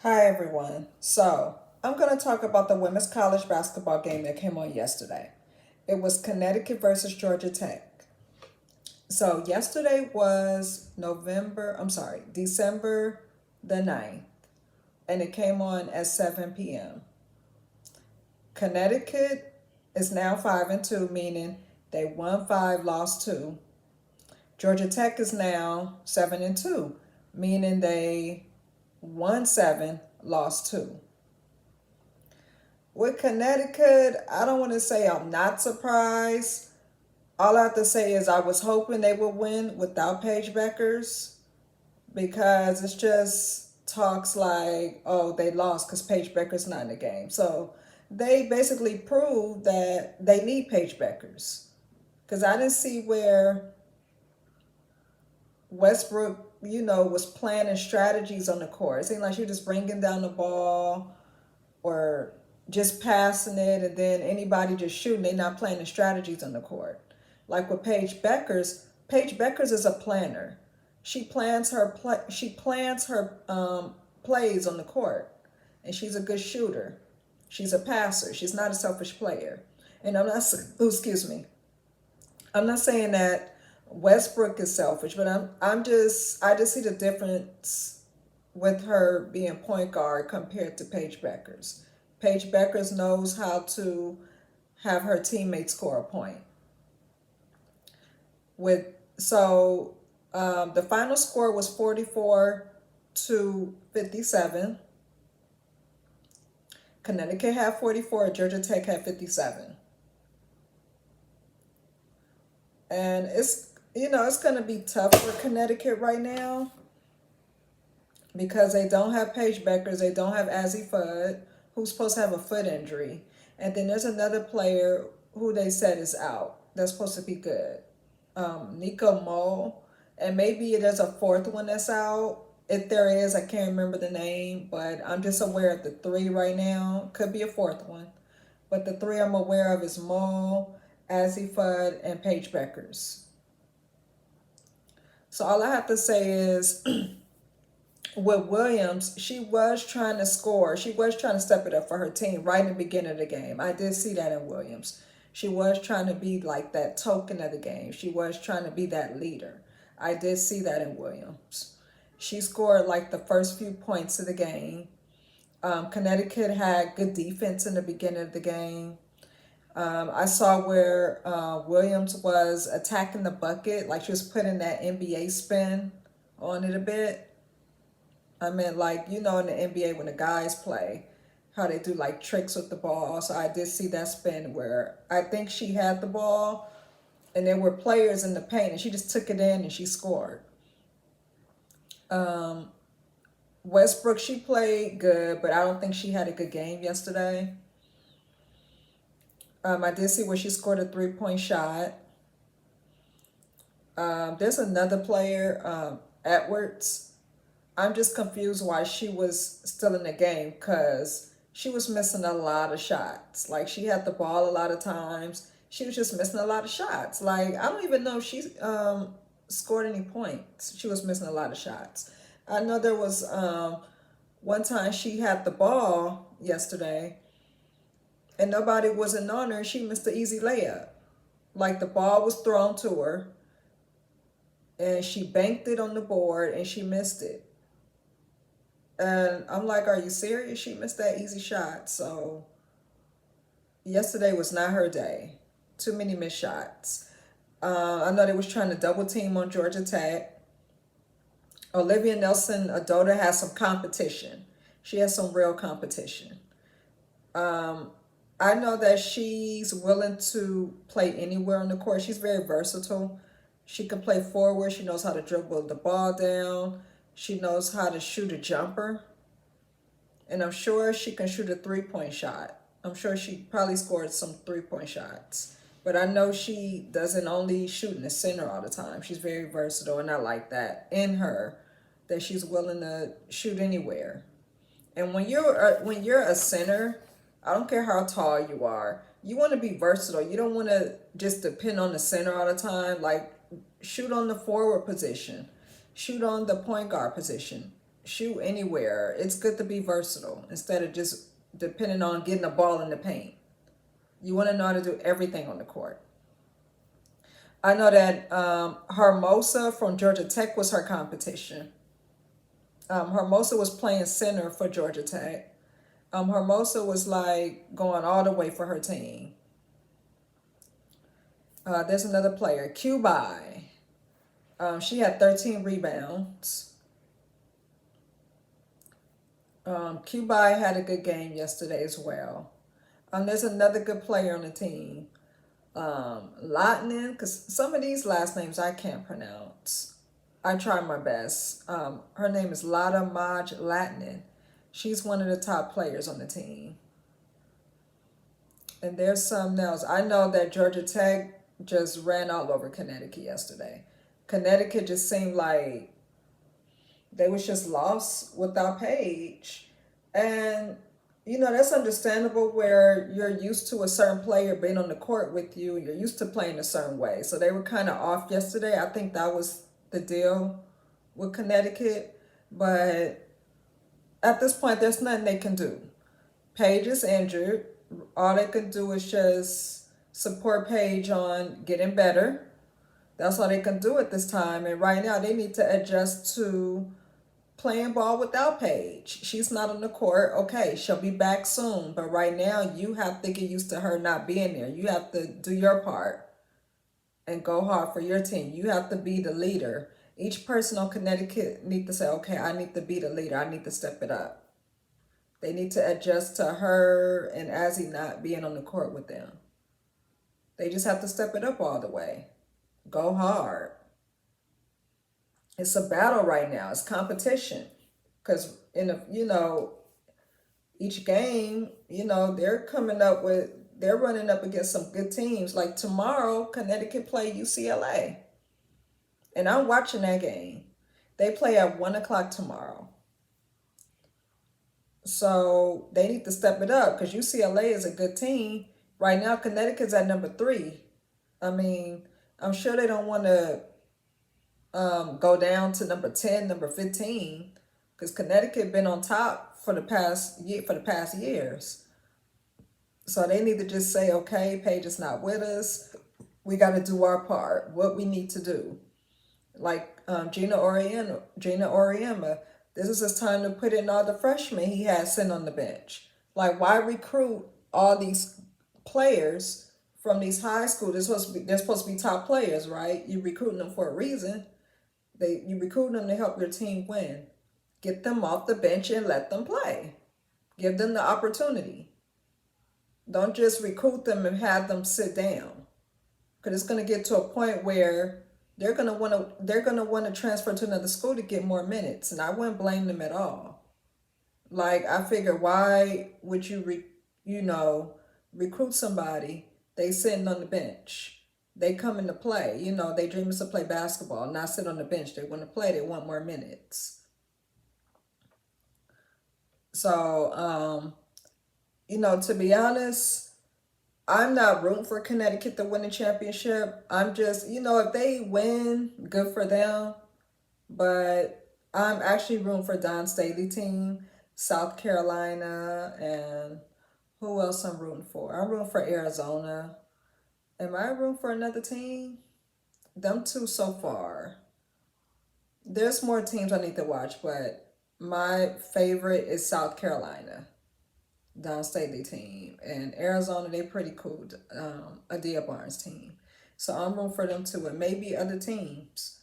Hi everyone. So, I'm going to talk about the women's college basketball game that came on yesterday. It was Connecticut versus Georgia Tech. So, yesterday was December the 9th, and it came on at 7 p.m. Connecticut is now 5-2, meaning they won 5, lost 2. Georgia Tech is now 7-2, meaning they won 7, lost 2. With Connecticut, I don't want to say I'm not surprised. All I have to say is I was hoping they would win without Paige Beckers because it's just talks like, oh, they lost because Paige Beckers not in the game. So they basically proved that they need Paige Beckers because I didn't see where Westbrook, was planning strategies on the court. It seemed like she was just bringing down the ball or just passing it and then anybody just shooting. They're not playing the strategies on the court. Like with Paige Beckers is a planner. She plans her plays on the court, and she's a good shooter. She's a passer. She's not a selfish player. And excuse me. I'm not saying that Westbrook is selfish, but I just see the difference with her being point guard compared to Paige Beckers. Paige Beckers knows how to have her teammates score a point. With so the final score was 44-57. Connecticut had 44. Georgia Tech had 57. And it's going to be tough for Connecticut right now because they don't have Paige Beckers, they don't have Azzy Fudd, who's supposed to have a foot injury, and then there's another player who they said is out. That's supposed to be good, Nico Mo, and maybe there's a fourth one that's out. If there is, I can't remember the name, but I'm just aware of the three right now. Could be a fourth one, but the three I'm aware of is Mo, Azzy Fudd, and Paige Beckers. So all I have to say is with Williams, she was trying to score. She was trying to step it up for her team right in the beginning of the game. I did see that in Williams. She was trying to be like that token of the game. She was trying to be that leader. I did see that in Williams. She scored like the first few points of the game. Connecticut had good defense in the beginning of the game. I saw where Williams was attacking the bucket, like she was putting that NBA spin on it a bit. I mean, like, in the NBA when the guys play, how they do like tricks with the ball. So I did see that spin where I think she had the ball and there were players in the paint and she just took it in and she scored. Westbrook, she played good, but I don't think she had a good game yesterday. I did see where she scored a 3-point shot. There's another player, Edwards. I'm just confused why she was still in the game because she was missing a lot of shots. Like she had the ball a lot of times. She was just missing a lot of shots. Like I don't even know if she scored any points. She was missing a lot of shots. I know there was one time she had the ball yesterday and nobody wasn't on her. She missed the easy layup. Like the ball was thrown to her and she banked it on the board and she missed it. And I'm like, are you serious? She missed that easy shot. So yesterday was not her day. Too many missed shots. I know they was trying to double team on Georgia Tech. Olivia Nelson-Ododa has some competition. She has some real competition. I know that she's willing to play anywhere on the court. She's very versatile. She can play forward. She knows how to dribble the ball down. She knows how to shoot a jumper. And I'm sure she can shoot a 3-point shot. I'm sure she probably scored some 3-point shots. But I know she doesn't only shoot in the center all the time. She's very versatile, and I like that in her, that she's willing to shoot anywhere. And when you're a center, I don't care how tall you are, you want to be versatile. You don't want to just depend on the center all the time. Like shoot on the forward position, shoot on the point guard position, shoot anywhere. It's good to be versatile instead of just depending on getting a ball in the paint. You want to know how to do everything on the court. I know that Hermosa from Georgia Tech was her competition. Hermosa was playing center for Georgia Tech. Hermosa was like going all the way for her team. There's another player, Cubai. She had 13 rebounds. Cubai had a good game yesterday as well. There's another good player on the team, Latnin, because some of these last names I can't pronounce. I try my best. Her name is Lada Maj Latnin. She's one of the top players on the team. And there's something else. I know that Georgia Tech just ran all over Connecticut yesterday. Connecticut just seemed like they was just lost without Paige. And, you know, that's understandable where you're used to a certain player being on the court with you. You're used to playing a certain way. So they were kind of off yesterday. I think that was the deal with Connecticut. But at this point, there's nothing they can do. Paige is injured. All they can do is just support Paige on getting better. That's all they can do at this time. And right now, they need to adjust to playing ball without Paige. She's not on the court. Okay, she'll be back soon. But right now, you have to get used to her not being there. You have to do your part and go hard for your team. You have to be the leader. Each person on Connecticut need to say, okay, I need to be the leader. I need to step it up. They need to adjust to her and Azzy not being on the court with them. They just have to step it up all the way. Go hard. It's a battle right now. It's competition. Because, each game, they're running up against some good teams. Like tomorrow, Connecticut play UCLA. And I'm watching that game. They play at 1 o'clock tomorrow. So they need to step it up because UCLA is a good team. Right now, Connecticut's at number 3. I mean, I'm sure they don't want to go down to number 10, number 15, because Connecticut been on top for the past years. So they need to just say, okay, Paige is not with us. We got to do our part. What we need to do, like Gina Oriema. This is his time to put in all the freshmen he has sitting on the bench. Like, why recruit all these players from these high schools? They're supposed to be top players, right? You're recruiting them for a reason. You recruit them to help your team win. Get them off the bench and let them play. Give them the opportunity. Don't just recruit them and have them sit down. Because it's going to get to a point where they're gonna want to transfer to another school to get more minutes, and I wouldn't blame them at all. Like, I figure, why would you recruit somebody? They sitting on the bench. They come in to play. They dream is to play basketball, not sit on the bench. They want to play. They want more minutes. So, to be honest, I'm not rooting for Connecticut to win the championship. I'm just, if they win, good for them. But I'm actually rooting for Don Staley team, South Carolina, and who else I'm rooting for? I'm rooting for Arizona. Am I rooting for another team? Them two so far. There's more teams I need to watch, but my favorite is South Carolina. Don Staley team, and Arizona, they pretty cool. Adia Barnes team. So I'm rooting for them too, and maybe other teams.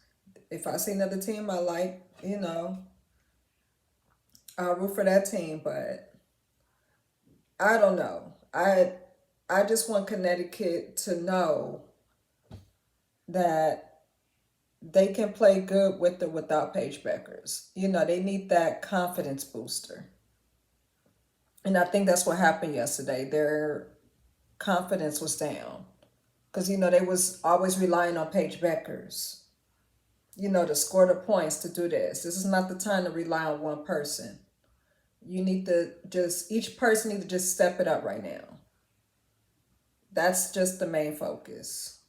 If I see another team I like, I'll root for that team, but I don't know. I just want Connecticut to know that they can play good with or without Paige Beckers. They need that confidence booster. And I think that's what happened yesterday. Their confidence was down. Because, they was always relying on Paige Beckers, to score the points, to do this. This is not the time to rely on one person. Each person need to just step it up right now. That's just the main focus.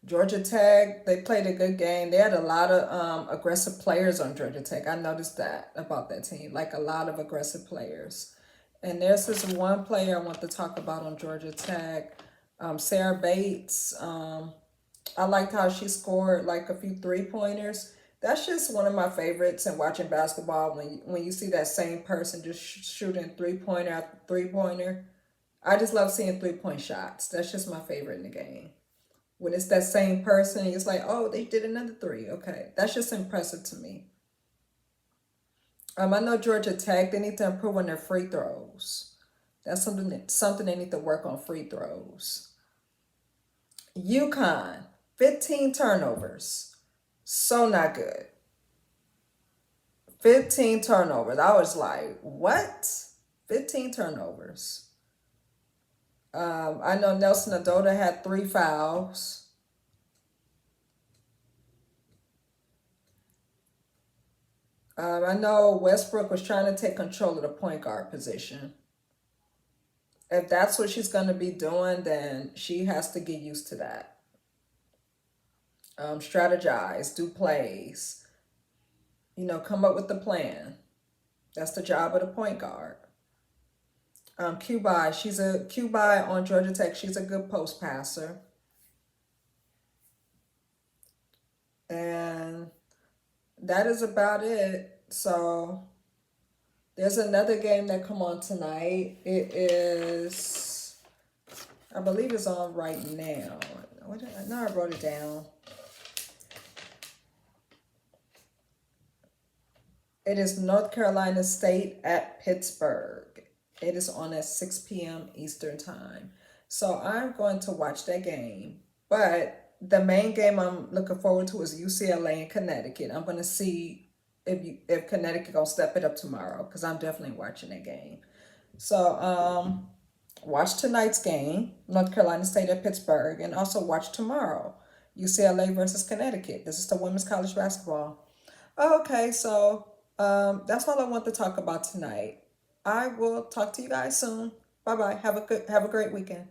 Georgia Tech, they played a good game. They had a lot of aggressive players on Georgia Tech. I noticed that about that team, like a lot of aggressive players. And there's this one player I want to talk about on Georgia Tech, Sarah Bates. I liked how she scored like a few 3 pointers. That's just one of my favorites in watching basketball. When you see that same person just shooting 3 pointer after 3 pointer, I just love seeing 3 point shots. That's just my favorite in the game. When it's that same person, it's like, oh, they did another three. Okay, that's just impressive to me. I know Georgia Tech, they need to improve on their free throws. That's something they need to work on, free throws. UConn, 15 turnovers. So not good. 15 turnovers. I was like, what? 15 turnovers. I know Nelson Adota had 3 fouls. I know Westbrook was trying to take control of the point guard position. If that's what she's going to be doing, then she has to get used to that. Strategize, do plays, come up with the plan. That's the job of the point guard. Cubai on Georgia Tech. She's a good post passer. And that is about it. So there's another game that come on tonight. It is, I believe it's on right now. No, I wrote it down. It is North Carolina State at Pittsburgh. It is on at 6 p.m. Eastern Time. So I'm going to watch that game. But the main game I'm looking forward to is UCLA and Connecticut. I'm going to see if Connecticut gonna step it up tomorrow, because I'm definitely watching that game. So watch tonight's game, North Carolina State at Pittsburgh, and also watch tomorrow, UCLA versus Connecticut. This is the women's college basketball. Okay, so that's all I want to talk about tonight. I will talk to you guys soon. Bye bye. Have a great weekend.